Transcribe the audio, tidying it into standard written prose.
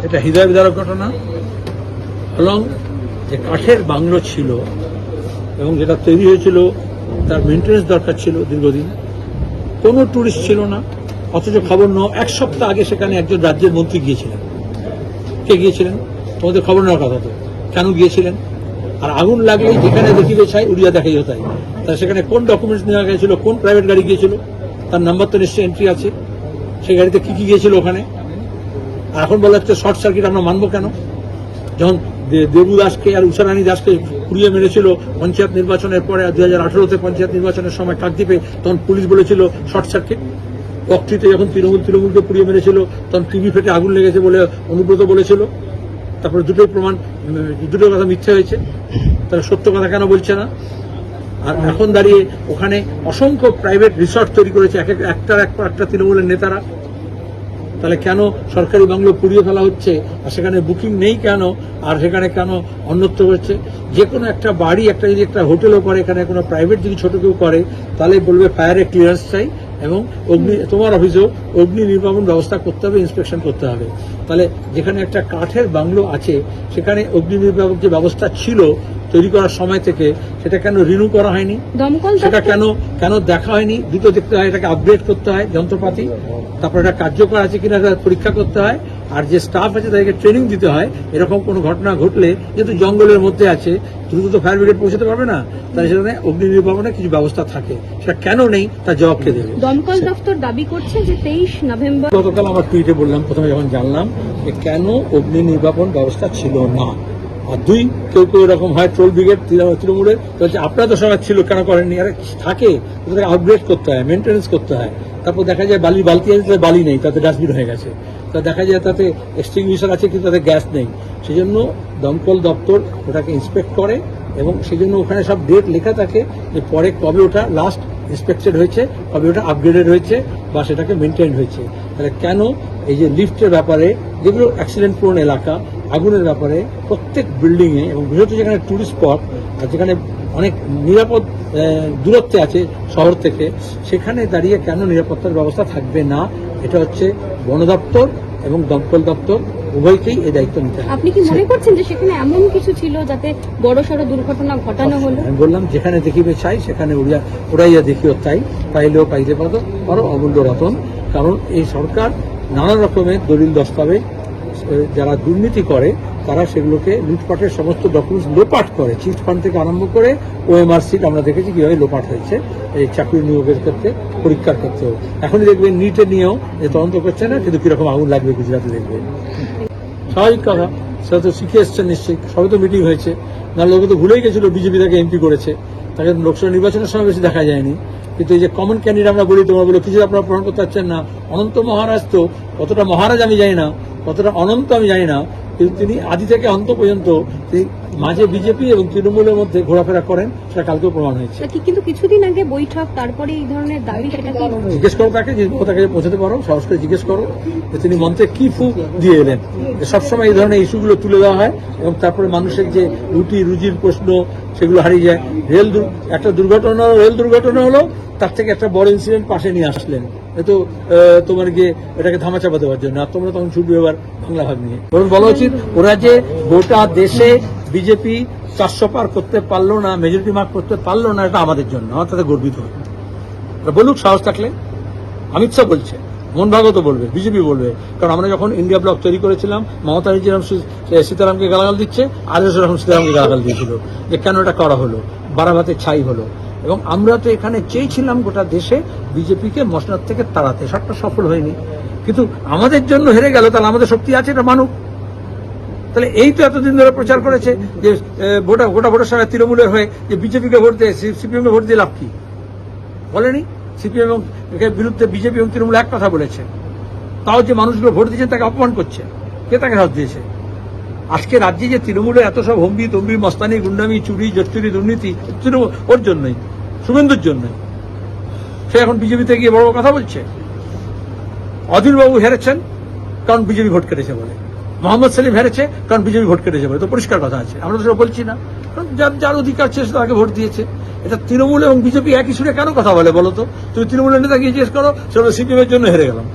এটা হৃদয় বিদারক ঘটনা। এবং যে কাঠের বাংলো ছিল এবং যেটা তৈরি হয়েছিল তার মেনটেন্যান্স দরকার ছিল দীর্ঘদিন, কোনো ট্যুরিস্ট ছিল না, অথচ খবর এক সপ্তাহ আগে সেখানে একজন রাজ্যের মন্ত্রী গিয়েছিলেন। কে গিয়েছিলেন? তোমাদের খবর নেওয়ার কথা তো। কেন গিয়েছিলেন? আর আগুন লাগলেই যেখানে দেখিবে ছাই উড়িয়া দেখাই হতাই। তা সেখানে কোন ডকুমেন্টস নেওয়া গিয়েছিল, কোন প্রাইভেট গাড়ি গিয়েছিল, তার নাম্বার তো নিশ্চয়ই এন্ট্রি আছে। সেই গাড়িতে কি কি গিয়েছিল ওখানে। আর এখন বলা হচ্ছে শর্ট সার্কিট আমরা মানবো কেন? যখন দেবু দাসকে আর উষারানী দাসকে পুড়িয়ে মেরেছিল পঞ্চায়েত নির্বাচনের পরে 2018-তে পঞ্চায়েত নির্বাচনের সময় কাকদ্বীপে, তখন পুলিশ বলেছিল শর্ট সার্কিট। বকট্রিতে যখন তৃণমূলকে পুড়িয়ে মেরেছিল তখন টিভি ফেটে আগুন লেগেছে বলে অনুব্রত বলেছিল। তারপরে দুটোই প্রমাণ, দুটো কথা মিথ্যে হয়েছে। তাহলে সত্য কথা কেন বলছে না? আর এখন দাঁড়িয়ে ওখানে অসংখ্য প্রাইভেট রিসর্ট তৈরি করেছে একটার একটা তৃণমূলের নেতারা। তাহলে কেন সরকারি বাংলো পুড়িয়ে ফেলা হচ্ছে? আর সেখানে বুকিং নেই কেন? আর সেখানে কেন অন্যত্র হচ্ছে? যে কোনো একটা বাড়ি, একটা যদি একটা হোটেলও করে, এখানে কোনো প্রাইভেট যদি ছোট কেউ করে, তাহলে বলবে ফায়ারের ক্লিয়ারেন্স চাই এবং তোমার অফিসেও অগ্নি নির্বাপন ব্যবস্থা করতে হবে, ইন্সপেকশন করতে হবে। তাহলে যেখানে একটা কাঠের বাংলো আছে সেখানে অগ্নি নির্বাপক যে ব্যবস্থা ছিল তৈরি করার সময় থেকে, সেটা কেন রিনিউ করা হয়নি? সেটা কেন দেখা হয়নি? দুটো দেখতে হয়, এটাকে আপগ্রেড করতে হয় যন্ত্রপাতি, তারপর এটা কার্যকর আছে কিনা পরীক্ষা করতে হয়, আর যে স্টাফ আছে তাদেরকে ট্রেনিং দিতে হয়। এরকম কোনো ঘটনা ঘটলে, যেহেতু জঙ্গলের মধ্যে আছে, দ্রুত তো ফায়ার ব্রিগেড পৌঁছতে পারবে না, তাহলে সেখানে অগ্নি নির্বাপনের কিছু ব্যবস্থা থাকে। সেটা কেন নেই তার জবাব কে দেবে? দমকল দপ্তর দাবি করছে যে 23 নভেম্বর, গতকাল আমার টুইটে বললাম, প্রথমে যখন জানলাম যে কেন অগ্নি নির্বাপন ব্যবস্থা ছিল না। আর দুই, কেউ কেউ এরকম হয় ট্রোল ব্রিগেড তৃণমূলের, আপনারা তো সবাই ছিল, কেন করেননি? আরে থাকে, তাদেরকে আপগ্রেড করতে হয়, মেনটেন্যান্স করতে হয়। তারপর দেখা যায় বালতি আছে, তাতে বালি নেই, তাতে ডাস্টবিন হয়ে গেছে। তা দেখা যায় তাতে এক্সটিংগুইশার আছে কিন্তু তাতে গ্যাস নেই। সেই জন্য দমকল দপ্তর ওটাকে ইন্সপেক্ট করে এবং সেই জন্য ওখানে সব ডেট লেখা থাকে যে পরে কবে ওটা লাস্ট ইন্সপেক্টেড হয়েছে, কবে ওটা আপগ্রেডেড হয়েছে বা সেটাকে মেনটেন হয়েছে। তাহলে কেন এই যে লিফটের ব্যাপারে, যেগুলো অ্যাক্সিডেন্ট প্রবণ এলাকা, আগুনের ব্যাপারে প্রত্যেক বিল্ডিংয়ে, এবং বিশেষত যেখানে টুরিস্ট স্পট আর যেখানে অনেক নিরাপদ দূরত্বে আছে শহর থেকে, সেখানে দাঁড়িয়ে কেন নিরাপত্তার ব্যবস্থা থাকবে না? এটা হচ্ছে বন দপ্তর এবং দমকল দপ্তর উভয়কেই এই দায়িত্ব নিতে হবে। আপনি কি মনে করছেন যে সেখানে এমন কিছু ছিল যাতে বড়সড় দুর্ঘটনা ঘটানো হলো? আমি বললাম যেখানে দেখিবে চাই সেখানে উড়াইয়া দেখিও তাই, পাইলেও পাইতে পারো অমূল্য রতন। কারণ এই সরকার নানা রকমের দলিল দস্তাবেজ, যারা দুর্নীতি করে তারা সেগুলোকে লুটপাটের সমস্ত ডকুমেন্টস লোপাট করে, চিট ফান্ড থেকে আরম্ভ করে ওএমআর সিট আমরা দেখেছি কিভাবে লোপাট হয়েছে এই চাকরি নিয়োগের ক্ষেত্রে, পরীক্ষার ক্ষেত্রেও। এখনই দেখবেন নিটে নিয়েও তদন্ত করছে না, কিন্তু কিরকম আগুন লাগবে গুজরাটে দেখবেন। স্বাভাবিক কথা, সেটা তো শিখে এসছেন নিশ্চয়ই, সবে তো মিটিং হয়েছে। না, লোকে তো ভুলেই গেছিল বিজেপি তাকে এমপি করেছে, তাকে লোকসভা নির্বাচনের সময় বেশি দেখা যায়নি। কিন্তু এই যে কমন ক্যান্ডিডেট আমরা বলি, তোমরা বলো কিছু আপনারা প্রমাণ করতে পারছেন না। অনন্ত মহারাজ তো, কতটা মহারাজ আমি জানি না, কতটা অনন্ত আমি জানি না, কিন্তু তিনি আদি থেকে অন্ত পর্যন্ত তিনি মাঝে বিজেপি এবং তৃণমূলের মধ্যে ঘোরাফেরা করেন, সেটা কালকেও প্রমাণ হয়েছে। কিন্তু কিছুদিন আগে বৈঠক, তারপরে এই ধরনের দাবি, সেটা জিজ্ঞেস করো তাকে, যে কোথাকে পৌঁছাতে পারো, সাহস করে জিজ্ঞেস করো যে তিনি মন্ত্রে কি ফুক দিয়ে এলেন। সবসময় এই ধরনের ইস্যুগুলো তুলে দেওয়া হয় এবং তারপরে মানুষের যে রুজির প্রশ্ন সেগুলো হারিয়ে যায়। একটা রেল দুর্ঘটনা হলো, তার থেকে একটা বড় ইনসিডেন্ট পাশে নিয়ে আসলেন, এতো তোমার গিয়ে এটাকে ধামাচাপা দেওয়ার জন্য। আর তোমরা তখন ছুটবে এবার বাংলা ভাগ নিয়ে। বলা উচিত ওরা যে গোটা দেশে বিজেপি 400 পার করতে পারলো না, মেজরিটি মার্ক করতে পারলো না, এটা আমাদের জন্য, আমার তাতে গর্বিত হয়। বলুক সাহস থাকলে, অমিত শাহ বলছে, মোহন ভাগবত বলবে, বিজেপি বলবে। কারণ আমরা যখন ইন্ডিয়া ব্লক তৈরি করেছিলাম, মমতা যেরকম সীতারামকে গালাগাল দিচ্ছে, আরএস এরকম সীতারামকে গালাগাল দিয়েছিল যে কেন এটা করা হলো, বারাবাতে ছাই হলো। এবং আমরা তো এখানে চেয়েছিলাম গোটা দেশে বিজেপিকে মসনদ থেকে তাড়াতে, সবটা সফল হয়নি, কিন্তু আমাদের জন্য হেরে গেল। তাহলে আমাদের শক্তি আছে, এটা মানুক। তাহলে এই তো এতদিন ধরে প্রচার করেছে যে গোটা ভোটের সময় তৃণমূলের হয়ে যে বিজেপিকে ভোট দিয়ে, সিপিএমকে ভোট দিয়ে লাভ কি? বলেনি। সিপিএম এর বিরুদ্ধে বিজেপি এবং তৃণমূল এক কথা বলেছে, তাও যে মানুষগুলো ভোট দিয়েছেন তাকে অপমান করছে। কে তাকে সাথ দিয়েছে? আজকে রাজ্যে যে তৃণমূলের এত সব হম্বি তম্বি, মস্তানি, গুন্ডামি, চুরি, জটচুরি, দুর্নীতি, ওর জন্যই, শুভেন্দুর জন্যই। সে এখন বিজেপিতে গিয়ে বড় কথা বলছে। অধীরবাবু হেরেছেন কারণ বিজেপি ভোট কেটেছে বলে, মোহাম্মদ সেলিম হেরেছে কারণ বিজেপি ভোট কেটেছে বলে, তো পরিষ্কার কথা আছে। আমরা তো সেটা বলছি না, কারণ যার অধিকার ছিল তাকে ভোট দিয়েছে। এটা তৃণমূল এবং বিজেপি একই সুরে কেন কথা বলে বলো তো? তুমি তৃণমূলের নেতা গিয়ে জিজ্ঞেস করো, সেটা সিপিএম এর জন্য হেরে গেলাম।